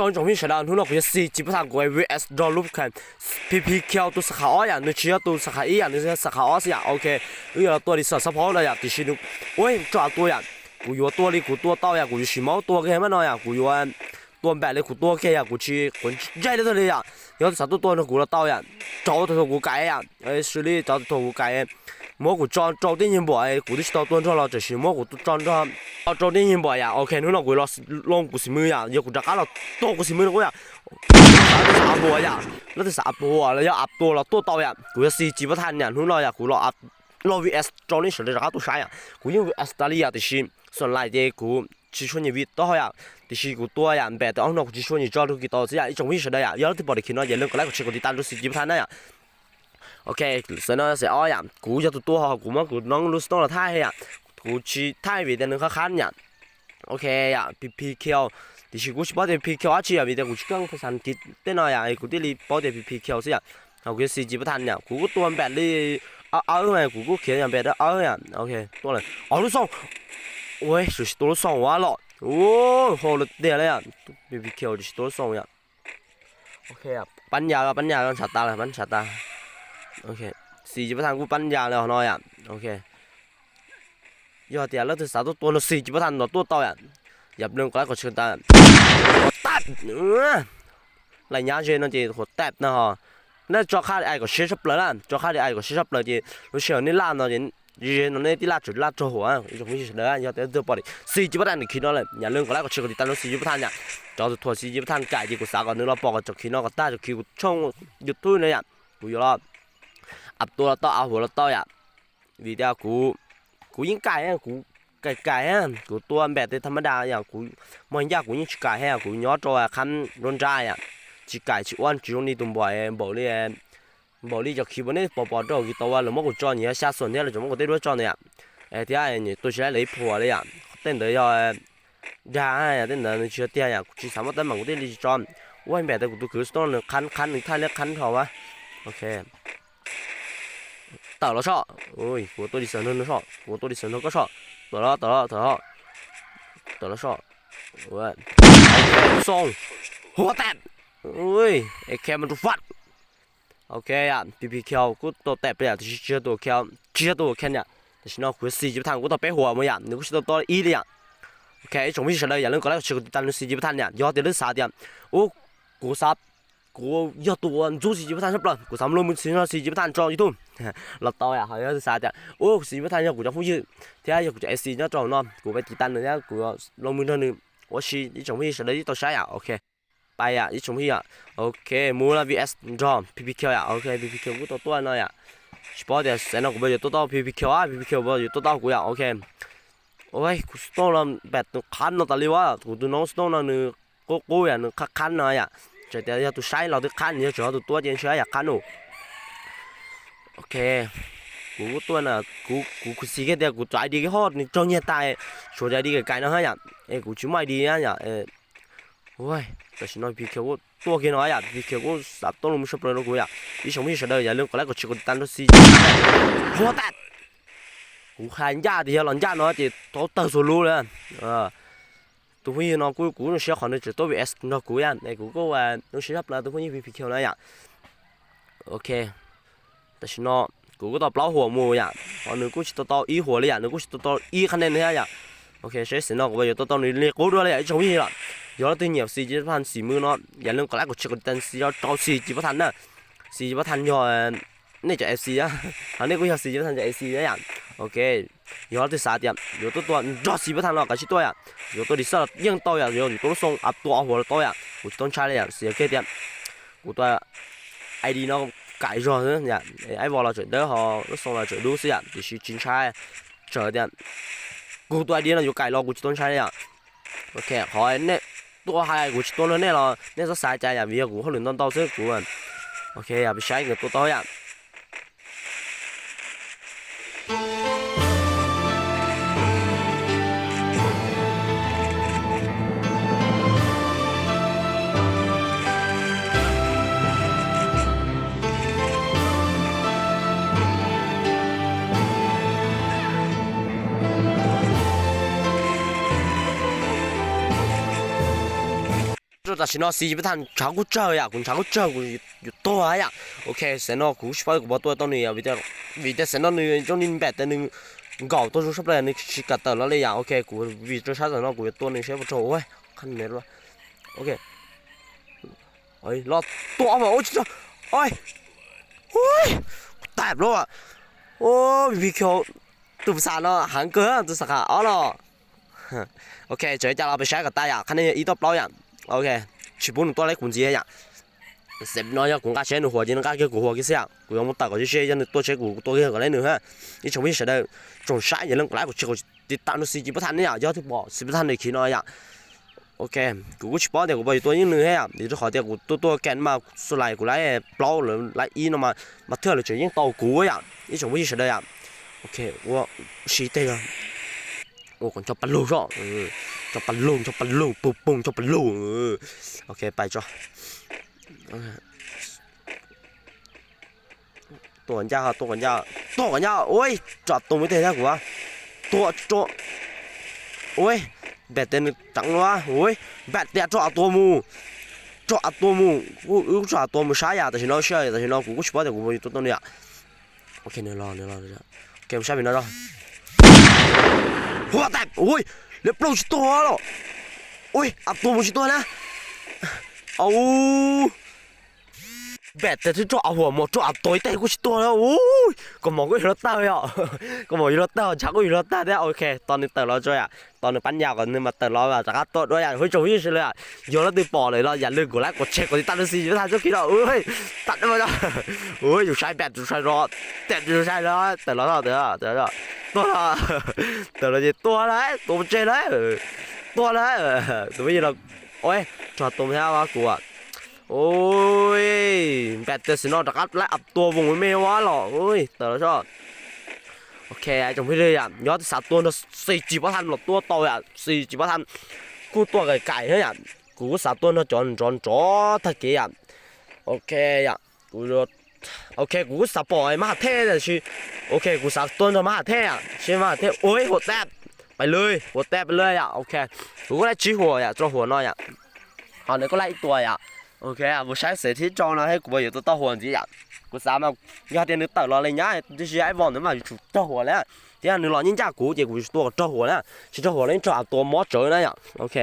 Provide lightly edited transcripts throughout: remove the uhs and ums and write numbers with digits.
当中面学到，侬那个是基本上过 VS draw loop 看 PPQ 都是好呀，你只要都是好一样，你是好是呀 ，OK， 你要多的是support了呀，第是你喂抓多呀，กูอยู่ตัวนี้กูตัวเต้า呀，กูอยู่ชิมเอาตัวแค่มันน้อย呀，กูอยู่ตัวแบบเลยกูตัวแค่呀，กู去滚ใจ的ตัวเลย呀，要是啥ตัว呢กู了เต้า呀，找头กู改呀，实力找头กู改。莫กู找电信部กู都知道多少了，这是莫กู找电信部呀 ，OK， 你那กูลองกูสิมือ呀，要กูจะ干了多กูสิมือกู呀，啥波呀，那是啥波啊？那要 up 多了多到呀，กู要是记不ทัน呀，你那呀，กูรอ up รอ VS 找你实力啥都啥呀，กู用 VS 打你呀，就是ส่วนไรเด็กกู只说你 V 多呀，就是กูตัว呀，别的那กู只说你找到几多子呀，一种 V 实的呀，要是不的看到也能过来个吃个的单都是记不ทัน呀。OK， 所以呢是二呀，กูจะตัว哈，กูมันกูน้องรู้สึกแล้วท่าเฮียกูชี้ท่าวีเดนนึงเขาขัน呀 ，OK 呀 ，PPQ， ดิฉันกูชิบอดPPQ อาชีพวีเดนกูชิกังภาษาอังกฤษเต้นอะไรกูที่รีบอดPPQ สิ呀，เอากูสี่จีบทัน呀，กูตัวแบบนี้เอาไงกูเขียนอย่างแบบเอา呀 ，OK ตัวเลยเอาลูกสองโอ้ยสุดตัวลูกสองว้าละโอ้โหเดี๋ยวเลย呀 ，PPQ ดิฉันตัวลูกสอง呀 ，OK 呀，ปัญญากันชัดตาเลยมันชัดตา，OK， สี่จีบทันกูปัญญาเลยหน่อยอ่ะโอเคยอดเดียวแล้วถึงสาวตัวเราสี่จีบทันเราตัวโตอ่ะอย่าเรื่องก็แล้วก็เชิญตาตัดอะไรเงี้ยเช่นนั่นจีหัวแตบนะฮะนั่นจอค่าไอ้ก็เชื่อชับเลยล่ะจอค่าไอ้ก็เชื่อชับเลยจีเราเชื่อนี่ล่าเนาะจีนั่นนี่ที่ล่าจุดล่าจอหัวอีกไม่ใช่เลยยอดเดียวตัวปอดสี่จีบทันนี่คิดนั่นเลยอย่าเรื่องก็แล้วก็เชื่อกันที่ตั้งเราสี่จีบทันเนี่ยจอตัวสี่จีบทันไก่จีกูสาวก็นึกเราปอกก็จะคิดนั่นก็ได้จะคิดกูช่องยุดทุ่นเลยอ่ะกูอยู่รอดอับตัวเราต่อเอาหัวเราต่ออ่ะวิดีโอกูยิงไก่อ่ะกูไก่อ่ะกูตัวแบบธรรมดาอย่างกูมันยากกูยิงไก่อ่ะกูย้อนจอคันร้อนใจอ่ะจีไก่จีอ้วนจีตรงนี้ตรงบ่อยบ่อยจะคิดว่าเนี่ยปอจอกี่ตัวหรือว่ากูจอเนี่ย下ส่วนเนี่ยเราจะมันกูได้รู้จอเนี่ยที่ไอ้เนี่ยตัวเชื่อเลยผัวเลยอ่ะเต้นเดี๋ยวยาอ่ะเต้นเดี๋ยวเชื่อเตี้ยอ่ะกูจีสามารถเต้นมันกูได้รีจอมว่าแบบกูตัวคือต้องคันหนึ่งท่าเล็กคันเท่าวะโอเค倒了少，哎，我多的神头的少，我多的神头个少，得了，得了少，喂，送，我蛋，喂，ไอ้แค่มันตัวฟัดโอเคอ่ะ PPQ กูตัวแตะไปอ่ะที่เชื่อตัวแค่เนี่ยแต่ฉันเอาหัวสี่จิบทันกูตัวไปหัวมันอ่ะนึกว่าตัวอีเลยอ่ะโอเคจงไม่ใช่เลยอย่างนั้นก็แล้วเชื่อตันสี่จิบทันเนี่ยยอดเดือดสาเดียมโอ้กูซับกู要多做四级不探是不？กูสามโลมึงสี่四级不探撞一通，落到呀，好像是啥的。哦，四级不探要กูจะพูดชื่อที่ไอ้กูจะSCจะ撞เนาะกูไปติดตั้งเลยนะกูลงมือเท่านึง我是一种会是的一道啥呀 ？OK， ไป呀，一种会呀 ，OK， มูล VS 撞 PPQ 呀 ，OK PPQ กูตัวน้อย呀，是不的，现在กูไปอยู่ตัวPPQ 啊 ，PPQ ไปอยู่ตัวกู呀 ，OK， โอ้ยกูสโตนแบบคันเนาะตอนนี้วะกูตัวน้องสโตนนึงกู呀นึงคันเนาะ呀。这点要都晒了，都看你主要都多点些也看哦。OK， กูตัวน่ะกูสิแค่เดียวกูใจดีแค่ฮอดนี่จงเนี่ยตายช่วยใจดีกับไก่นะฮะอย่างกูชิไม่ดีนะอย่างโอ้ยแต่ฉันน้อยพี่เขียวกูตัวแค่น้อยอ่ะพี่เขียวกูสับต้นลมชอบเลยนะกูอ่ะอีสองพี่เสด็จอย่าลืมก็แล้วก็ชิคกี้พายตั้งตัวสี่หัวแตกกูขายยาดีหลังยาเนาะจีโตเติร์สูรู้เลยตัวพี่น้องกูน้องเสียขอนจะตัว VS น้องกูยันกูก็ว่าน้องเสียรับแล้วตัวพี่ PPQ นะอย่างโอเคแต่ฉันน้องกูก็ตัวเปล่าหัวมูอย่างพอหนึ่งกูจะตัวอีหัวเลยอย่างหนึ่งกูจะตัวอีคะแนนเลยอย่างโอเคใช้สิน้องกูไปอยู่ตัวนี้เรียกกูด้วยเลยไอ้ชงพี่ละย้อนตัวเหนียวสี่จีบพันสี่มือเนาะอย่าลืมกดไลค์กดแชร์กดติดตามสี่ย้อนต่อสี่จีบพันนะสี่จีบพันย้อนนี่จะ FC อ่ะอันนี้กูอยากสี่จีบพันจะ FC นะอย่างโอเคย้อนที่สามเดียมอยู่ตัวรอสี่พันหรอกกับชิตัวอย่างอยู่ตัวที่สองยังตัวอย่างอยู่ตัวส่งอัพตัวหัวตัวอย่างกูต้องใช้เลยอย่างเสียแค่เดียมกูตัว ID เนาะ改咗เนี่ยไอ้วอลเราจะเด้อฮอส่งเราจะดูสิอ่ะ就是真ใช้เจอเดียกูตัว ID เราอยู่ไกลเรากูจะต้องใช้อย่างโอเคขอเนี่ยตัวหายกูจะตัวเนี่ยเราเนี่ยจะสายใจอย่างวิวกูเขาหลุดต้นโตซื้อกูอ่ะโอเคอย่าไปใช้เงินตัวโตอย่าง แต่ฉันเอาสี่ประธานชาวกูเจออ่ะกูชาวกูเจอกูอยู่ตัวอ่ะโอเคฉันเอากูช่วยกูบอกตัวตอนนี้อ่ะวิธีฉันเอาหนึ่งจงนิ่งแบบแต่หนึ่งก่อตัวรู้ชับเลยหนึ่งชิกัดเตอร์แล้วเลยอ่ะโอเคกูวิธีฉันเอากูตัวหนึ่งใช้ประโจเว้ยขั้นเนี้ยด้วยโอเคเฮ้ยรอตัวมาโอ้ยโอ้ยโอ้ยแตกแล้วอ่ะโอ้ยพี่เขียวตัวสารเนาะหันเกินตัวสักอ๋อเนาะโอเคเจอจะเราไปใช้กับตายอ่ะขั้นนี้อีตัวเปล่าอย่างโอเค全部都来控制一样，什么要公家钱的活，就能干个活个啥，我要么打个这些，人多钱我多个来呢哈，你除非是的，种啥也能过来个吃个，你打到司机不谈的呀，要去包，是不谈的去那呀，OK，我去包的我包多人呢呀，你这好的我多干嘛，出来过来包了来一了嘛，嘛特了就已经到过呀，你除非是的呀，OK，我是这个。我còn cho bắn lô rồi, cho bắn lô, bùng bùng cho bắn lô, ok bài cho, tổ quản gia, ôi, chọn tổ mới thế ra của, tổ, ôi, bẹt tên trắng loa, ôi, bẹt tên chọn tổ mù, chọn tổ mù sai à, tại vì nó cũng có chút để của tôi này à, ok này lo, ok sao mình nói rồi. หัวแตกโอ้ยเรียบร้อยตัวแล้วโอ้ยอับตัวมันชิตัวนะเอาแบตแต่ที่จ่อหัวหมดจ่ออับตัวแต่กูชิตัวแล้วโอ้ยก็มองก็อยู่รถเต้าอ่ะก็มองอยู่รถเต้าชักก็อยู่รถเต้าได้โอเคตอนนี้เติร์ดเราด้วยอ่ะตอนนี้ปั้นยาวก่อนนึงมาเติร์ดเราอ่ะจากตัวด้วยอ่ะเฮ้ยโจยี่สิเลยอ่ะโยนแล้วตีปอเลยเราอย่าลืมกดไลค์กดแชร์กดติดตามด้วยสิจะทำเจ้าพี่เราเอ้ยตัดได้ไหมจ๊ะโอ้ยอยู่ใช้แบตอยู่ใช้รอแต่อยู่ใช้รอแต่เราเดี๋ยวตัวละแต่เราจะตัวอะไรตัวเจ๊เลยตัวอะไรตัวไม่ใช่เราโอ้ยจอดตัวไม่ใช่ว่ากูอ่ะโอ้ยแบตเตอร์สินอจากอัพและอัพตัววงไม่ว่าหรอกโอ้ยแต่เราชอบโอเคจงพี่เลยอ่ะย้อนสัตว์ตัวเราสี่จีบทันหรอกตัวโตอ่ะสี่จีบทันกูตัวไก่เฮ้ยอ่ะกูสัตว์ตัวเราจอนทักเกียอ่ะโอเคอ่ะกูรถโอเคกูสับปล่อยมาเท่เลยชีโอเคกูสับต้นจะมาเท่อะใช่ไหมเท่โอ้ยหัวแตบไปเลยหัวแตบไปเลยอ่ะโอเคกูก็ได้ชี้หัวอ่ะจ้าหัวน้อยอ่ะเอาเนี่ยก็ไล่ตัวอ่ะโอเคอ่ะกูใช้เศษที่จองนะให้กูไปอยู่ตัวหัวจริงอ่ะกูสามารถยอดเดียนนึกต่อรอเลยเนี่ยจะใช้ไอ้บอลนึกมาอยู่จ้าหัวแล้วที่อันนึกรอยิ่งจ้ากูเดี๋ยวกูตัวจ้าหัวแล้วใช้จ้าหัวแล้วจ้าตัวมอสเจอนะอ่ะโอเค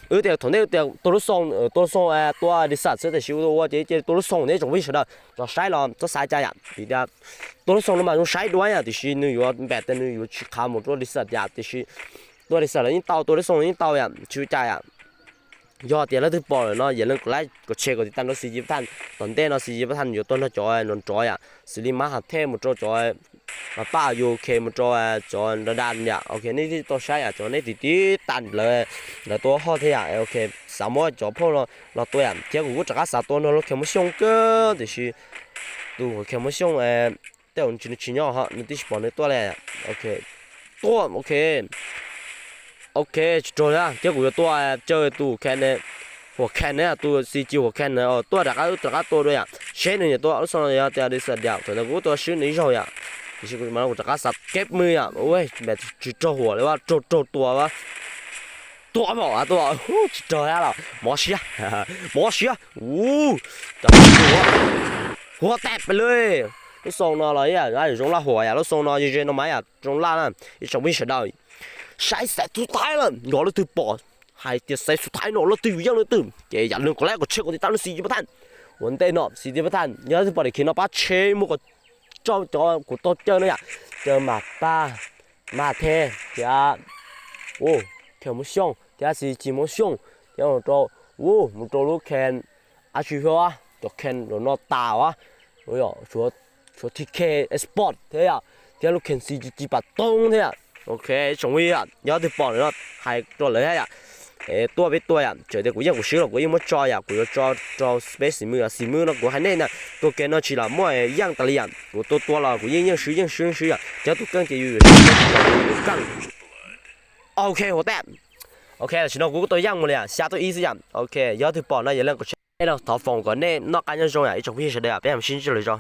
เดี๋ยว同那个多送哎多的啥子的修的我这多送那种为什么就晒了这晒家呀比较多送了嘛用晒多呀就是你有白的你有去看么多的啥呀就是多的啥了你到多的送你到呀就家呀要点了都包了เนาะอย่าลืมกดไลค์กดแชร์กดติดตามเราสี่จีบท่านตอนเต้นเราสี่จีบท่านอยู่ต้นเราจอยนนจอยอ่ะสิริมาหาเทมุจจอยมาป้าอยู่เคมุจอยจอยระดันเนี่ยโอเคนี่ที่ตัวใช้อ่ะจอยนี่ตีตันเลยแล้วตัวห่อเทียโอเคสามารถจอพวกเราตัวอย่างเที่ยวกูจะกัดสาตัวเราเข้มช่องก็แต่คือดูเข้มช่องแต่ผมชินชินยอฮะนี่ที่บอกในตัวแรกโอเคตัวโอเคok rồi á cái của tôi chơi tụ khen này hoặc khen này tụ xì chiu hoặc khen này tôi đã cái tôi rồi à xe này tôi xong rồi thì đi sạch đẹp rồi nó tôi xíu này rồi à thì mà nó đã sạch kép mưa à ôi mẹ chỉ choหัวเลยว่าตัวบอกอ่ะตัวtrời á là mỏ xíaจับหัวแตกไปเลยnó xong nóเลยอ่ะไอ้中辣火呀nó xong nó như nó máy à中辣啊一种没吃到sai sẽสุดท้ายแล้วnó là từ bỏ hai tiệt saiสุดท้ายnó là từยังเลยtừ cáiอย่างนึงก็แล้วก็เช็คก็ติดตามสี่จีบทันวันเต้นเนาะสี่จีบทันย้อนที่บอกเด็กขี้น้องป้าเชยมุกก็จ้องกูโตเจอเนี่ยเจอหมาป้ามาเทเดี๋ยวโอ้เขียวมันช่องเดี๋ยวสี่จีมันช่องเดี๋ยวมันโตโอ้มันโตลูกแคนอาชีพวะตัวแคนหรือนอตาวะโอ้ยชัวทีเคสปอร์ตเที่ยเดี๋ยวลูกแคนสี่จีปัดตรงเที่ยok trong khi à nhớ thì bỏ nó haiตัวเลยอ่ะตัวไปตัวอ่ะเจอแต่กูยังกูซื้อหรอกกูยังไม่จอยอ่ะกูจอ space มืออ่ะสี่มือแล้วกูให้เนี่ยนะตัวแกน่าชิละมั่วยังตะลี่อ่ะกูตัวละกูยังซื้ออ่ะเจ้าตัวกันจะอยู่กันโอเคหัวแตกโอเคฉันเอากูตัวยังหมดเลยอ่ะ下ตัวอีสิอ่ะโอเคย้อนที่bỏ那也能กูใช้เราต่อฟองก่อนเนี่ยนอกการยังจงอ่ะไอ้จงพี่เฉยๆอ่ะเป็นสิ่งที่เลยจ้ะ